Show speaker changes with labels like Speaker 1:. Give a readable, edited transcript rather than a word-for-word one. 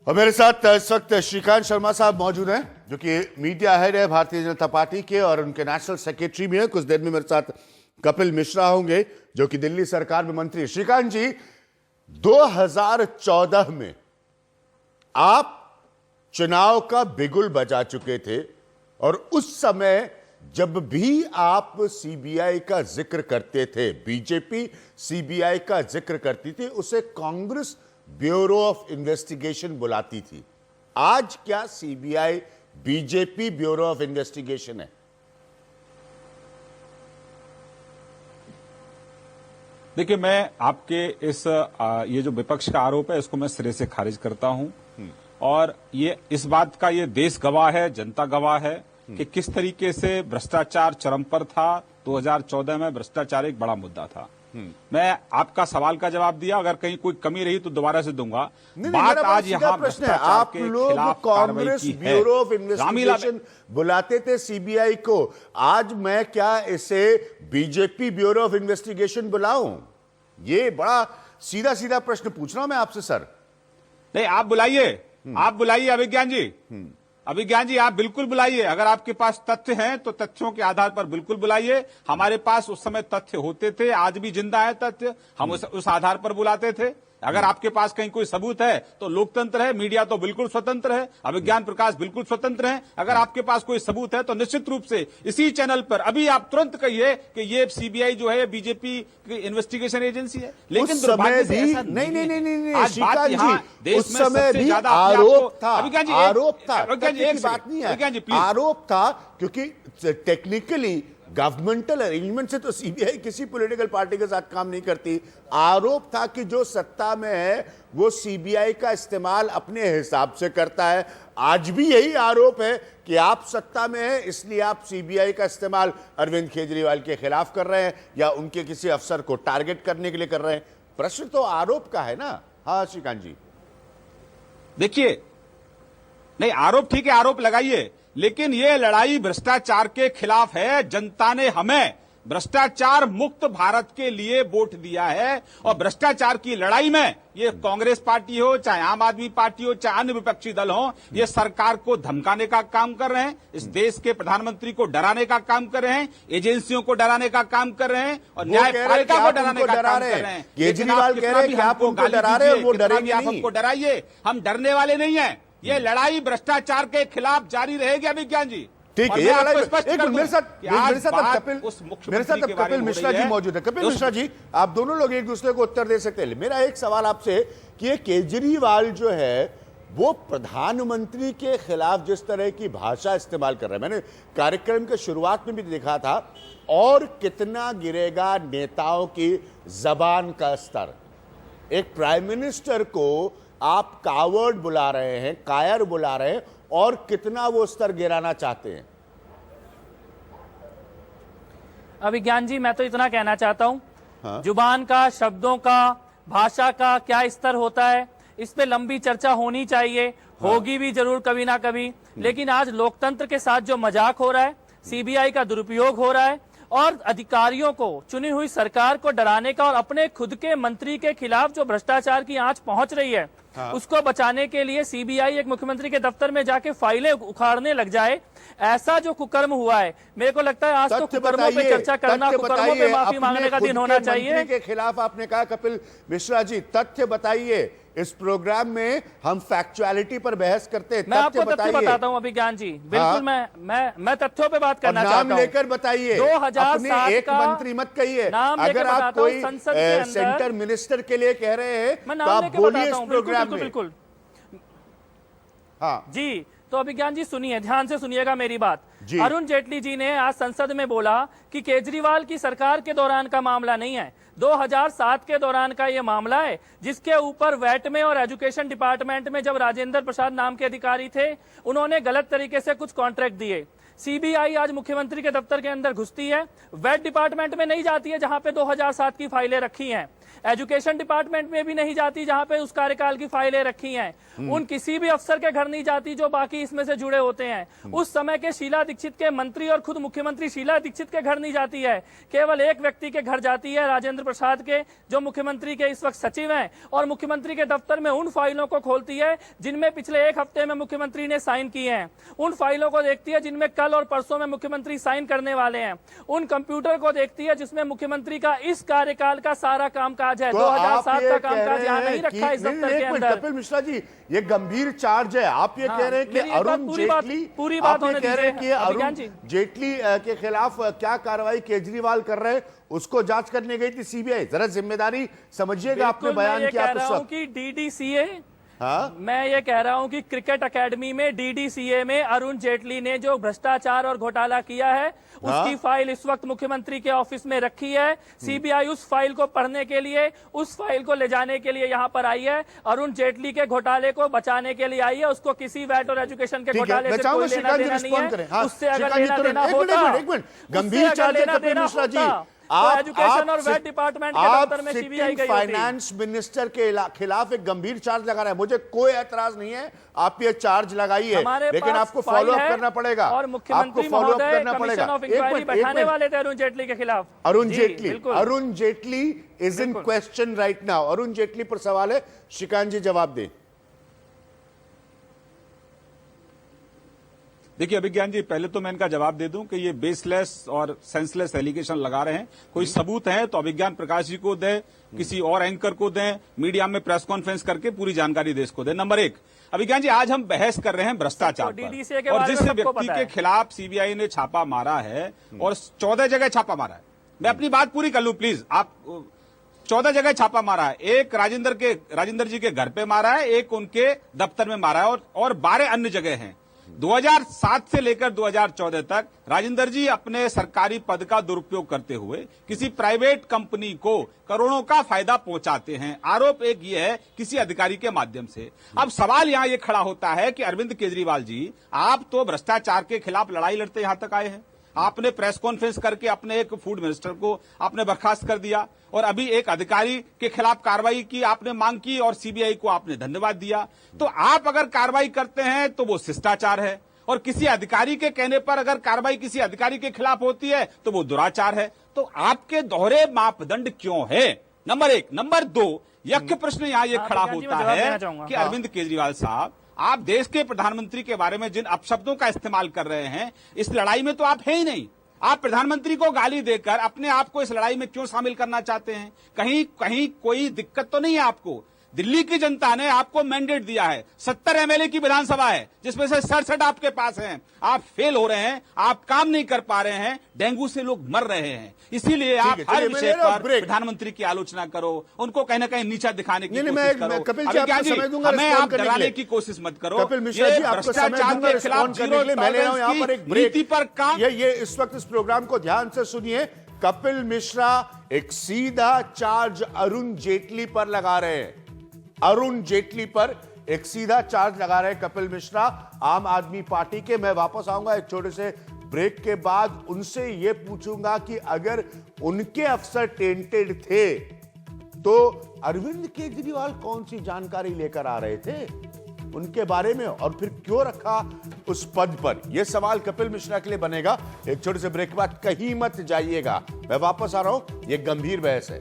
Speaker 1: और मेरे साथ इस वक्त श्रीकांत शर्मा साहब मौजूद हैं, जो कि मीडिया हेड है भारतीय जनता पार्टी के और उनके नेशनल सेक्रेटरी भी हैं। कुछ देर में मेरे साथ कपिल मिश्रा होंगे, जो कि दिल्ली सरकार में मंत्री। श्रीकांत जी, 2014 में आप चुनाव का बिगुल बजा चुके थे और उस समय जब भी आप सीबीआई का जिक्र करते थे, बीजेपी सीबीआई का जिक्र करती थी, उसे कांग्रेस ब्यूरो ऑफ इन्वेस्टिगेशन बुलाती थी। आज क्या CBI BJP bureau of investigation है?
Speaker 2: देखिए, मैं आपके ये जो विपक्ष का आरोप है, इसको मैं सिरे से खारिज करता हूं। और ये इस बात का ये देश गवाह है, जनता गवाह है कि किस तरीके से भ्रष्टाचार चरम पर था। 2014 में भ्रष्टाचार एक बड़ा मुद्दा था। मैं आपका सवाल का जवाब दिया, अगर कहीं कोई कमी रही तो दोबारा से दूंगा। बात आज यहाँ
Speaker 1: प्रश्न है, आप लोग कांग्रेस ब्यूरो ऑफ इन्वेस्टिगेशन बुलाते थे सीबीआई को, आज मैं क्या इसे बीजेपी ब्यूरो ऑफ इन्वेस्टिगेशन बुलाऊं? ये बड़ा सीधा सीधा प्रश्न पूछ रहा हूं मैं आपसे सर।
Speaker 2: नहीं, आप बुलाइए, आप बुलाइए अभिज्ञान जी। अभिज्ञान जी, आप बिल्कुल बुलाइए। अगर आपके पास तथ्य हैं तो तथ्यों के आधार पर बिल्कुल बुलाइए। हमारे पास उस समय तथ्य होते थे, आज भी जिंदा है तथ्य, हम उस आधार पर बुलाते थे। अगर आपके पास कहीं कोई सबूत है तो लोकतंत्र है, मीडिया तो बिल्कुल स्वतंत्र है, अभिज्ञान प्रकाश बिल्कुल स्वतंत्र है। अगर आपके पास कोई सबूत है तो निश्चित रूप से इसी चैनल पर अभी आप तुरंत कहिए कि ये सीबीआई जो है बीजेपी की इन्वेस्टिगेशन एजेंसी है। लेकिन दुर्भाग्य से ऐसा
Speaker 1: नहीं,
Speaker 2: आज बात यहाँ देश
Speaker 1: उस
Speaker 2: में
Speaker 1: समय
Speaker 2: सबसे
Speaker 1: भी
Speaker 2: ज्यादा
Speaker 1: आरोप था,
Speaker 2: अभिज्ञान जी
Speaker 1: आरोप था,
Speaker 2: एक
Speaker 1: बात नहीं है,
Speaker 2: जी
Speaker 1: आरोप था, क्योंकि टेक्निकली गवर्नमेंटल अरेंजमेंट से तो सीबीआई किसी पॉलिटिकल पार्टी के साथ काम नहीं करती। आरोप था कि जो सत्ता में है वो सीबीआई का इस्तेमाल अपने हिसाब से करता है। आज भी यही आरोप है कि आप सत्ता में हैं, इसलिए आप सीबीआई का इस्तेमाल अरविंद केजरीवाल के खिलाफ कर रहे हैं या उनके किसी अफसर को टारगेट करने के लिए कर रहे हैं। प्रश्न तो आरोप का है ना। हाँ श्रीकांत जी,
Speaker 2: देखिए, नहीं आरोप ठीक है, आरोप लगाइए, लेकिन ये लड़ाई भ्रष्टाचार के खिलाफ है। जनता ने हमें भ्रष्टाचार मुक्त भारत के लिए वोट दिया है और भ्रष्टाचार की लड़ाई में ये कांग्रेस पार्टी हो, चाहे आम आदमी पार्टी हो, चाहे अन्य विपक्षी दल हो, ये सरकार को धमकाने का काम कर रहे हैं, इस देश के प्रधानमंत्री को डराने का काम कर रहे हैं, एजेंसियों को डराने का काम कर रहे हैं और न्यायपालिका को डराने का काम कर रहे हैं।
Speaker 1: केजरीवाल कह रहे हैं कि आप उनको डरा रहे हैं, वो डरेंगे नहीं।
Speaker 2: आप हमको डराइए, हम डरने वाले नहीं है। ये लड़ाई भ्रष्टाचार के खिलाफ जारी रहेगी अभिज्ञान जी।
Speaker 1: ठीक है, मेरे साथ कपिल मिश्रा जी मौजूद है। कपिल मिश्रा जी, आप दोनों लोग एक दूसरे को उत्तर दे सकते हैं। मेरा एक सवाल आपसे कि ये केजरीवाल जो है वो प्रधानमंत्री के खिलाफ जिस तरह की भाषा इस्तेमाल कर रहा है, मैंने कार्यक्रम के शुरुआत में भी देखा था, और कितना गिरेगा नेताओं की जबान का स्तर। एक प्राइम मिनिस्टर को आप कावर्ड बुला रहे हैं, कायर बुला रहे हैं, और कितना वो स्तर गिराना चाहते हैं।
Speaker 3: अभिज्ञान जी, मैं तो इतना कहना चाहता हूं, हाँ? जुबान का, शब्दों का, भाषा का क्या स्तर होता है, इस पे लंबी चर्चा होनी चाहिए। हाँ? होगी भी जरूर कभी ना कभी, लेकिन आज लोकतंत्र के साथ जो मजाक हो रहा है, सीबीआई का दुरुपयोग हो रहा है और अधिकारियों को, चुनी हुई सरकार को डराने का और अपने खुद के मंत्री के खिलाफ जो भ्रष्टाचार की आंच पहुंच रही है, हाँ? उसको बचाने के लिए सीबीआई एक मुख्यमंत्री के दफ्तर में जाके फाइलें उखाड़ने लग जाए, ऐसा जो कुकर्म हुआ है, मेरे को लगता है आज तो कुकर्मों पे चर्चा करना, कुकर्मों पे माफी मांगने का दिन होना चाहिए।
Speaker 1: के खिलाफ आपने कहा कपिल मिश्रा जी, तथ्य बताइए। इस प्रोग्राम में हम फैक्चुअलिटी पर बहस करते हैं,
Speaker 3: मैं आपको तथ्य बताता हूं अभिज्ञान जी, बिल्कुल। हाँ? मैं तथ्यों पे बात करना चाहता हूं।
Speaker 1: नाम लेकर बताइए,
Speaker 3: 2007
Speaker 1: एक मंत्री मत कहिए। अगर आप कोई सेंटर मिनिस्टर के लिए कह रहे हैं तो आप बोलिए इस प्रोग्राम में।
Speaker 3: बिल्कुल
Speaker 1: हाँ
Speaker 3: जी। तो अभिज्ञान जी सुनिए, ध्यान से सुनिएगा मेरी बात। अरुण जेटली जी ने आज संसद में बोला कि केजरीवाल की सरकार के दौरान का मामला नहीं है, 2007 के दौरान का यह मामला है, जिसके ऊपर वैट में और एजुकेशन डिपार्टमेंट में जब राजेंद्र प्रसाद नाम के अधिकारी थे, उन्होंने गलत तरीके से कुछ कॉन्ट्रैक्ट दिए। सीबीआई आज मुख्यमंत्री के दफ्तर के अंदर घुसती है, वैट डिपार्टमेंट में नहीं जाती है जहां पे 2007 की फाइलें रखी हैं। एजुकेशन डिपार्टमेंट में भी नहीं जाती जहां पे उस कार्यकाल की फाइलें रखी हैं, उन किसी भी अफसर के घर नहीं जाती जो बाकी इसमें से जुड़े होते हैं। उस समय के शीला दीक्षित के मंत्री और खुद मुख्यमंत्री शीला दीक्षित के घर नहीं जाती है, केवल एक व्यक्ति के घर जाती है, राजेंद्र प्रसाद के, जो मुख्यमंत्री के इस वक्त सचिव हैं, और मुख्यमंत्री के दफ्तर में उन फाइलों को खोलती है जिनमें पिछले एक हफ्ते में मुख्यमंत्री ने साइन किए हैं, उन फाइलों को देखती है जिनमें कल और परसों में मुख्यमंत्री साइन करने वाले हैं, उन कंप्यूटर को देखती है जिसमें मुख्यमंत्री का इस कार्यकाल का सारा कामकाज है। 2007 का कामकाज यहाँ नहीं रखा इस दफ्तर के अंदर।
Speaker 1: कपिल मिश्रा जी, ये गंभीर चार्ज है। आप ये कह रहे हैं कि अरुण जेटली,
Speaker 3: पूरी बात होने
Speaker 1: कह रहे हैं कि
Speaker 3: अभिज्ञान
Speaker 1: अरुण जेटली के खिलाफ क्या कार्रवाई केजरीवाल कर रहे हैं, उसको जांच करने गई थी सीबीआई। जरा जिम्मेदारी समझिएगा, आपने बयान किया
Speaker 3: कि डीडीसीए, मैं ये कह रहा हूं कि क्रिकेट एकेडमी में डीडीसीए में अरुण जेटली ने जो भ्रष्टाचार और घोटाला किया है उसकी फाइल इस वक्त मुख्यमंत्री के ऑफिस में रखी है। सीबीआई उस फाइल को पढ़ने के लिए, उस फाइल को ले जाने के लिए यहाँ पर आई है। अरुण जेटली के घोटाले को बचाने के लिए आई है। उसको किसी वैट और एजुकेशन के घोटाले से कोई लेना देना नहीं है। उससे अगर लेना देना होता,
Speaker 1: गंभीर चार्ज है कपिल मिश्रा जी।
Speaker 3: आप एजुकेशन और वेट डिपार्टमेंट के दफ्तर में सीबीआई गई
Speaker 1: फाइनेंस मिनिस्टर के खिलाफ एक गंभीर चार्ज लगा रहा है। मुझे कोई ऐतराज नहीं है, आप ये चार्ज लगाइए, लेकिन आपको फॉलो अप करना पड़ेगा,
Speaker 3: और मुख्यमंत्री महोदय कमीशन ऑफ इंक्वायरी बैठाने वाले थे अरुण जेटली के खिलाफ।
Speaker 1: Arun Jaitley is in question right now. Arun Jaitley पर सवाल है, श्रीकांत जी जवाब दें।
Speaker 2: देखिए अभिज्ञान जी, पहले तो मैं इनका जवाब दे दूं कि ये बेसलेस और सेंसलेस एलिगेशन लगा रहे हैं। कोई सबूत है तो अभिज्ञान प्रकाश जी को दें, किसी और एंकर को दें, मीडिया में प्रेस कॉन्फ्रेंस करके पूरी जानकारी देश को दें। नंबर एक, अभिज्ञान जी, आज हम बहस कर रहे हैं भ्रष्टाचार पर, और जिस व्यक्ति के खिलाफ सीबीआई ने छापा मारा है और 14 जगह छापा मारा है, मैं अपनी बात पूरी कर लूं प्लीज। आप 14 जगह छापा मारा है, एक राजेंद्र जी के घर पे मारा है, एक उनके दफ्तर में मारा है, और 12 अन्य जगह हैं। 2007 से लेकर 2014 तक राजेंद्र जी अपने सरकारी पद का दुरुपयोग करते हुए किसी प्राइवेट कंपनी को करोड़ों का फायदा पहुंचाते हैं। आरोप एक ये है किसी अधिकारी के माध्यम से। अब सवाल यहां ये खड़ा होता है कि अरविंद केजरीवाल जी, आप तो भ्रष्टाचार के खिलाफ लड़ाई लड़ते यहां तक आए हैं। आपने प्रेस कॉन्फ्रेंस करके अपने एक फूड मिनिस्टर को आपने बर्खास्त कर दिया, और अभी एक अधिकारी के खिलाफ कार्रवाई की आपने मांग की, और सीबीआई को आपने धन्यवाद दिया। तो आप अगर कार्रवाई करते हैं तो वो शिष्टाचार है, और किसी अधिकारी के कहने पर अगर कार्रवाई किसी अधिकारी के खिलाफ होती है तो वो दुराचार है। तो आपके दोहरे मापदंड क्यों है? नंबर एक। नंबर दो, यज्ञ प्रश्न यहां ये खड़ा होता है कि अरविंद केजरीवाल साहब, आप देश के प्रधानमंत्री के बारे में जिन अपशब्दों का इस्तेमाल कर रहे हैं, इस लड़ाई में तो आप है ही नहीं। आप प्रधानमंत्री को गाली देकर अपने आप को इस लड़ाई में क्यों शामिल करना चाहते हैं? कहीं कोई दिक्कत तो नहीं है आपको? दिल्ली की जनता ने आपको मैंडेट दिया है, 70 एमएलए की विधानसभा है जिसमें से 67 आपके पास हैं। आप फेल हो रहे हैं, आप काम नहीं कर पा रहे हैं, डेंगू से लोग मर रहे हैं। इसीलिए आप हर विषय पर प्रधानमंत्री की आलोचना करो, उनको कहीं ना कहीं नीचा दिखाने की कोशिश करो। हमें आप डराने की कोशिश मत करो। भ्रष्टाचार के खिलाफ नीति पर काम।
Speaker 1: ये इस वक्त इस प्रोग्राम को ध्यान से सुनिए। कपिल मिश्रा एक सीधा चार्ज अरुण जेटली पर लगा रहे हैं। अरुण जेटली पर एक सीधा चार्ज लगा रहे हैं कपिल मिश्रा, आम आदमी पार्टी के। मैं वापस आऊंगा एक छोटे से ब्रेक के बाद, उनसे यह पूछूंगा कि अगर उनके अफसर टेंटेड थे तो अरविंद केजरीवाल कौन सी जानकारी लेकर आ रहे थे उनके बारे में, और फिर क्यों रखा उस पद पर? यह सवाल कपिल मिश्रा के लिए बनेगा। एक छोटे से ब्रेक के बाद कहीं मत जाइएगा, मैं वापस आ रहा हूं। यह गंभीर बहस है।